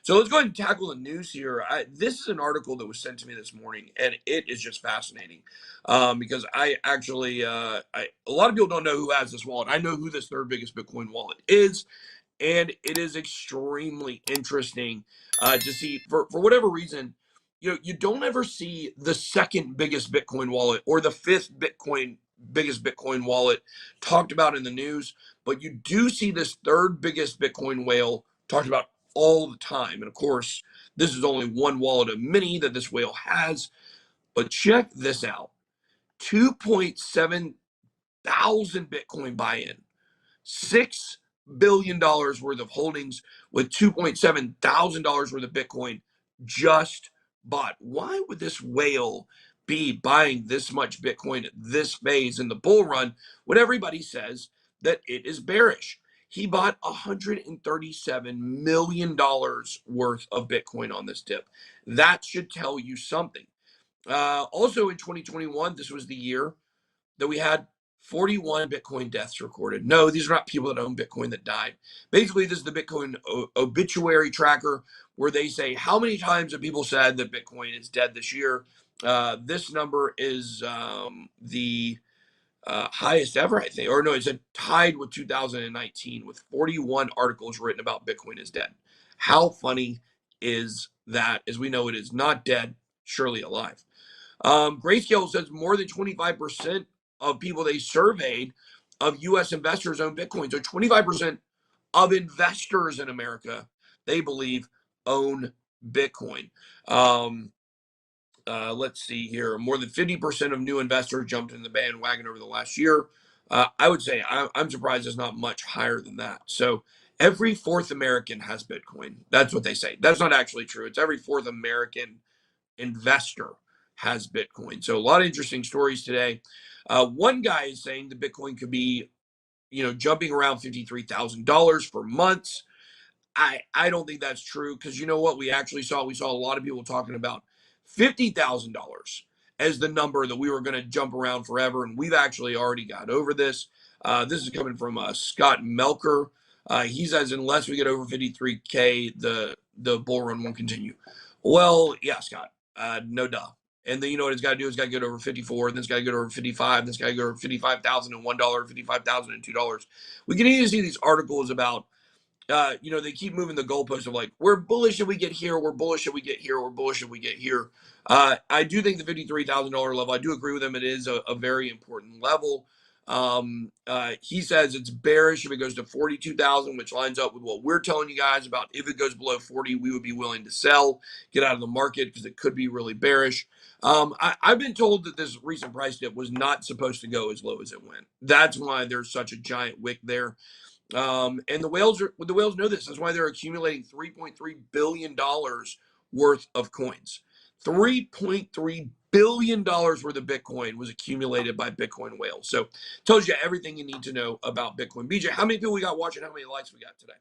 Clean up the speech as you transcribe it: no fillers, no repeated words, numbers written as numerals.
So let's go ahead and tackle the news here. This is an article that was sent to me this morning, and it is just fascinating because I actually, a lot of people don't know who has this wallet. I know who this third biggest Bitcoin wallet is, and it is extremely interesting to see for whatever reason. You don't ever see the second biggest Bitcoin wallet or the fifth biggest Bitcoin wallet talked about in the news, but you do see this third biggest Bitcoin whale talked about all the time. And of course, this is only one wallet of many that this whale has. But check this out: 2.7 thousand Bitcoin buy-in, $6 billion worth of holdings with $2.7 thousand worth of Bitcoin just bought. Why would this whale be buying this much Bitcoin at this phase in the bull run when everybody says that it is bearish? He bought $137 million worth of Bitcoin on this dip. That should tell you something. Also in 2021, this was the year that we had 41 Bitcoin deaths recorded. No, these are not people that own Bitcoin that died. Basically, this is the Bitcoin obituary tracker where they say how many times have people said that Bitcoin is dead this year. This number is the highest ever, I think. Or no, it's tied with 2019 with 41 articles written about Bitcoin is dead. How funny is that? As we know, it is not dead, surely alive. Grayscale says more than 25% of people they surveyed of U.S. investors own Bitcoin. So 25% of investors in America, they believe, own Bitcoin. Let's see here. More than 50% of new investors jumped in the bandwagon over the last year. I would say I'm surprised it's not much higher than that. So every fourth American has Bitcoin. That's what they say. That's not actually true. It's every fourth American investor has Bitcoin. So a lot of interesting stories today. One guy is saying that Bitcoin could be, jumping around $53,000 for months. I don't think that's true because you know what we saw a lot of people talking about $50,000 as the number that we were going to jump around forever, and we've actually already got over this. This is coming from Scott Melker. He says unless we get over 53K, the bull run won't continue. Well, yeah, Scott. No duh. And then you know what it's got to do? It's got to get over 54, then it's got to get over 55, then it's got to go over $55,001, $55,002. We continue to see these articles about, they keep moving the goalposts of like, we're bullish if we get here, we're bullish if we get here, we're bullish if we get here. I do think the $53,000 level, I do agree with him. It is a very important level. He says it's bearish if it goes to 42,000, which lines up with what we're telling you guys about. If it goes below 40, we would be willing to sell, get out of the market because it could be really bearish. I've been told that this recent price dip was not supposed to go as low as it went. That's why there's such a giant wick there. And the whales know this. That's why they're accumulating $3.3 billion worth of coins. $3.3 billion worth of Bitcoin was accumulated by Bitcoin whales. So tells you everything you need to know about Bitcoin. BJ, how many people we got watching? How many likes we got today?